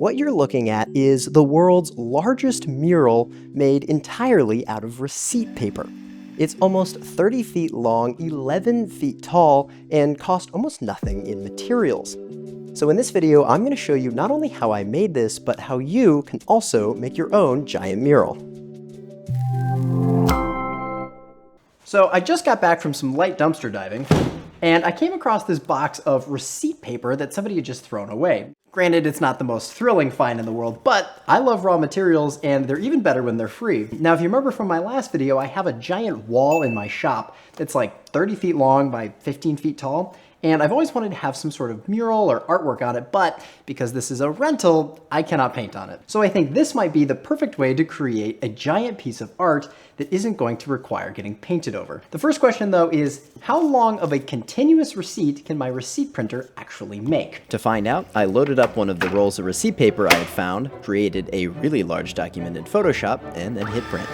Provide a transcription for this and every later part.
What you're looking at is the world's largest mural made entirely out of receipt paper. It's almost 30 feet long, 11 feet tall, and cost almost nothing in materials. So in this video, I'm going to show you not only how I made this, but how you can also make your own giant mural. So I just got back from some light dumpster diving, and I came across this box of receipt paper that somebody had just thrown away. Granted, it's not the most thrilling find in the world, but I love raw materials and they're even better when they're free. Now, if you remember from my last video, I have a giant wall in my shop that's like 30 feet long by 15 feet tall. And I've always wanted to have some sort of mural or artwork on it, but because this is a rental, I cannot paint on it. So I think this might be the perfect way to create a giant piece of art that isn't going to require getting painted over. The first question though is, how long of a continuous receipt can my receipt printer actually make? To find out, I loaded up one of the rolls of receipt paper I had found, created a really large document in Photoshop, and then hit print.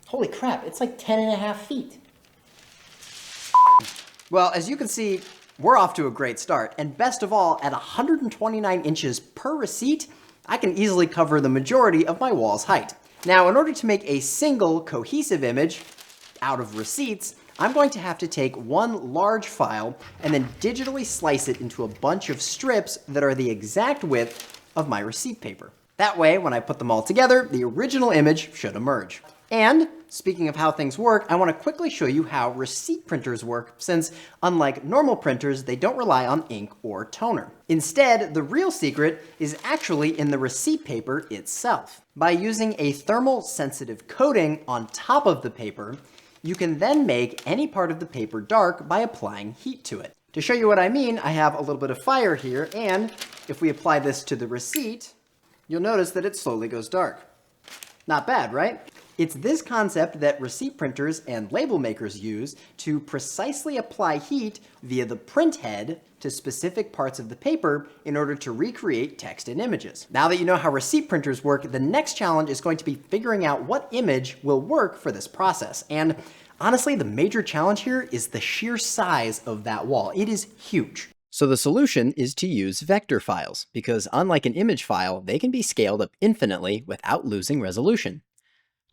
Holy crap, it's like 10.5 feet. Well, as you can see, we're off to a great start. And best of all, at 129 inches per receipt, I can easily cover the majority of my wall's height. Now, in order to make a single cohesive image out of receipts, I'm going to have to take one large file and then digitally slice it into a bunch of strips that are the exact width of my receipt paper. That way, when I put them all together, the original image should emerge. And speaking of how things work, I want to quickly show you how receipt printers work, since unlike normal printers, they don't rely on ink or toner. Instead, the real secret is actually in the receipt paper itself. By using a thermal sensitive coating on top of the paper, you can then make any part of the paper dark by applying heat to it. To show you what I mean, I have a little bit of fire here, and if we apply this to the receipt, you'll notice that it slowly goes dark. Not bad, right? It's this concept that receipt printers and label makers use to precisely apply heat via the print head to specific parts of the paper in order to recreate text and images. Now that you know how receipt printers work, the next challenge is going to be figuring out what image will work for this process. And honestly, the major challenge here is the sheer size of that wall. It is huge. So the solution is to use vector files, because unlike an image file, they can be scaled up infinitely without losing resolution.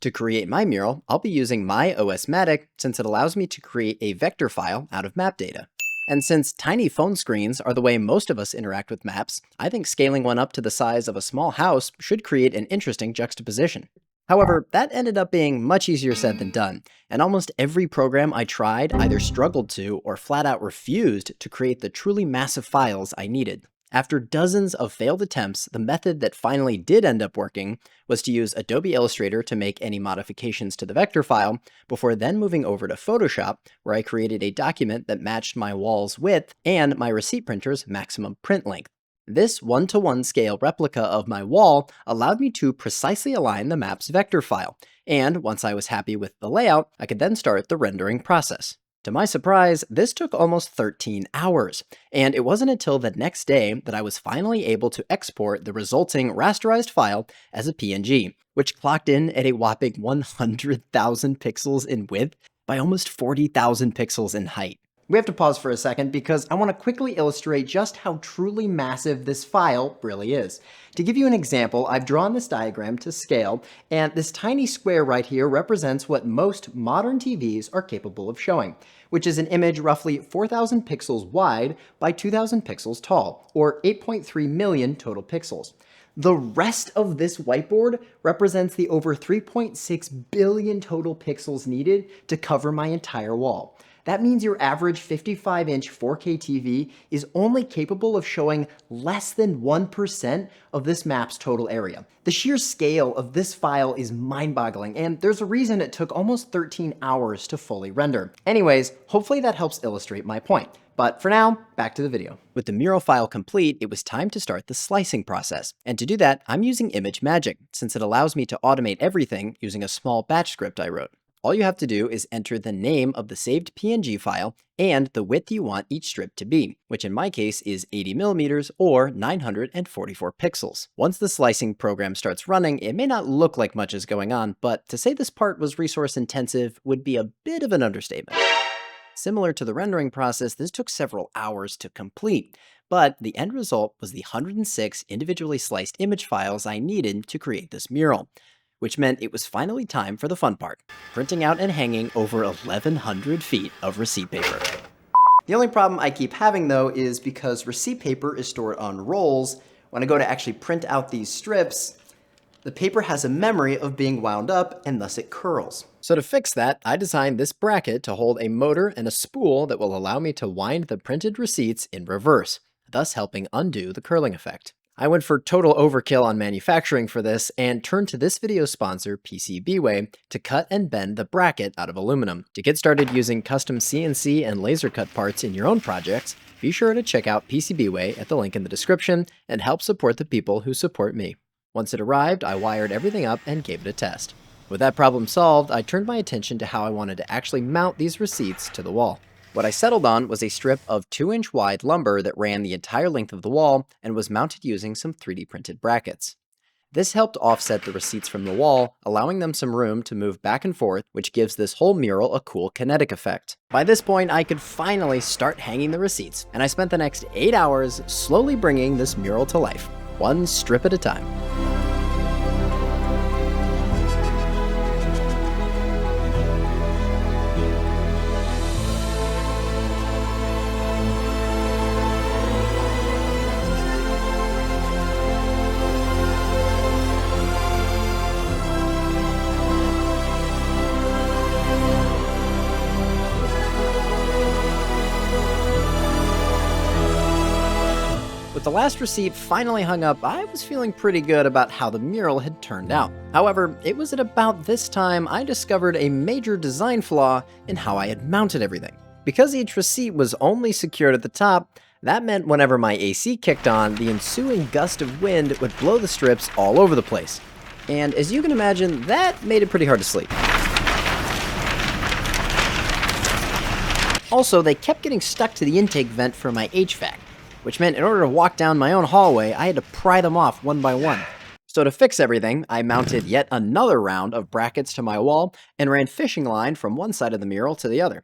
To create my mural, I'll be using MyOSMatic since it allows me to create a vector file out of map data. And since tiny phone screens are the way most of us interact with maps, I think scaling one up to the size of a small house should create an interesting juxtaposition. However, that ended up being much easier said than done, and almost every program I tried either struggled to or flat out refused to create the truly massive files I needed. After dozens of failed attempts, the method that finally did end up working was to use Adobe Illustrator to make any modifications to the vector file, before then moving over to Photoshop, where I created a document that matched my wall's width and my receipt printer's maximum print length. This one-to-one scale replica of my wall allowed me to precisely align the map's vector file, and once I was happy with the layout, I could then start the rendering process. To my surprise, this took almost 13 hours, and it wasn't until the next day that I was finally able to export the resulting rasterized file as a PNG, which clocked in at a whopping 100,000 pixels in width by almost 40,000 pixels in height. We have to pause for a second because I want to quickly illustrate just how truly massive this file really is. To give you an example, I've drawn this diagram to scale, and this tiny square right here represents what most modern TVs are capable of showing, which is an image roughly 4,000 pixels wide by 2,000 pixels tall, or 8.3 million total pixels. The rest of this whiteboard represents the over 3.6 billion total pixels needed to cover my entire wall. That means your average 55-inch 4K TV is only capable of showing less than 1% of this map's total area. The sheer scale of this file is mind-boggling, and there's a reason it took almost 13 hours to fully render. Anyways, hopefully that helps illustrate my point. But for now, back to the video. With the mural file complete, it was time to start the slicing process. And to do that, I'm using ImageMagick, since it allows me to automate everything using a small batch script I wrote. All you have to do is enter the name of the saved PNG file and the width you want each strip to be, which in my case is 80 millimeters or 944 pixels. Once the slicing program starts running, it may not look like much is going on, but to say this part was resource intensive would be a bit of an understatement. Similar to the rendering process, this took several hours to complete, but the end result was the 106 individually sliced image files I needed to create this mural, which meant it was finally time for the fun part, printing out and hanging over 1,100 feet of receipt paper. The only problem I keep having though is because receipt paper is stored on rolls, when I go to actually print out these strips, the paper has a memory of being wound up and thus it curls. So to fix that, I designed this bracket to hold a motor and a spool that will allow me to wind the printed receipts in reverse, thus helping undo the curling effect. I went for total overkill on manufacturing for this and turned to this video sponsor, PCBWay, to cut and bend the bracket out of aluminum. To get started using custom CNC and laser cut parts in your own projects, be sure to check out PCBWay at the link in the description and help support the people who support me. Once it arrived, I wired everything up and gave it a test. With that problem solved, I turned my attention to how I wanted to actually mount these receipts to the wall. What I settled on was a strip of 2-inch wide lumber that ran the entire length of the wall and was mounted using some 3D printed brackets. This helped offset the receipts from the wall, allowing them some room to move back and forth, which gives this whole mural a cool kinetic effect. By this point, I could finally start hanging the receipts, and I spent the next 8 hours slowly bringing this mural to life, one strip at a time. With the last receipt finally hung up, I was feeling pretty good about how the mural had turned out. However, it was at about this time I discovered a major design flaw in how I had mounted everything. Because each receipt was only secured at the top, that meant whenever my AC kicked on, the ensuing gust of wind would blow the strips all over the place. And as you can imagine, that made it pretty hard to sleep. Also, they kept getting stuck to the intake vent for my HVAC, which meant in order to walk down my own hallway, I had to pry them off one by one. So to fix everything, I mounted yet another round of brackets to my wall and ran fishing line from one side of the mural to the other.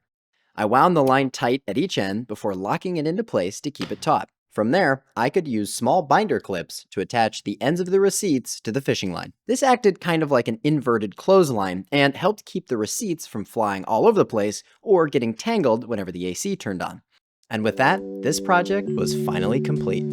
I wound the line tight at each end before locking it into place to keep it taut. From there, I could use small binder clips to attach the ends of the receipts to the fishing line. This acted kind of like an inverted clothesline and helped keep the receipts from flying all over the place or getting tangled whenever the AC turned on. And with that, this project was finally complete.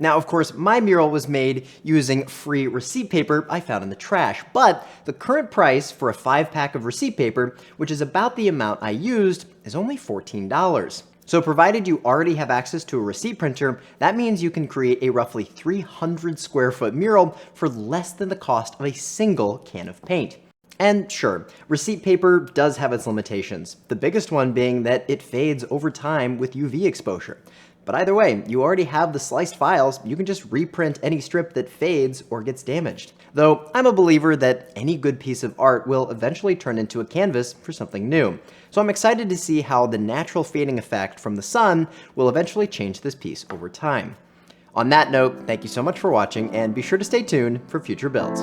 Now, of course, my mural was made using free receipt paper I found in the trash, but the current price for a 5-pack of receipt paper, which is about the amount I used, is only $14. So provided you already have access to a receipt printer, that means you can create a roughly 300 square foot mural for less than the cost of a single can of paint. And sure, receipt paper does have its limitations, the biggest one being that it fades over time with UV exposure. But either way, you already have the sliced files, you can just reprint any strip that fades or gets damaged. Though I'm a believer that any good piece of art will eventually turn into a canvas for something new. So I'm excited to see how the natural fading effect from the sun will eventually change this piece over time. On that note, thank you so much for watching, and be sure to stay tuned for future builds.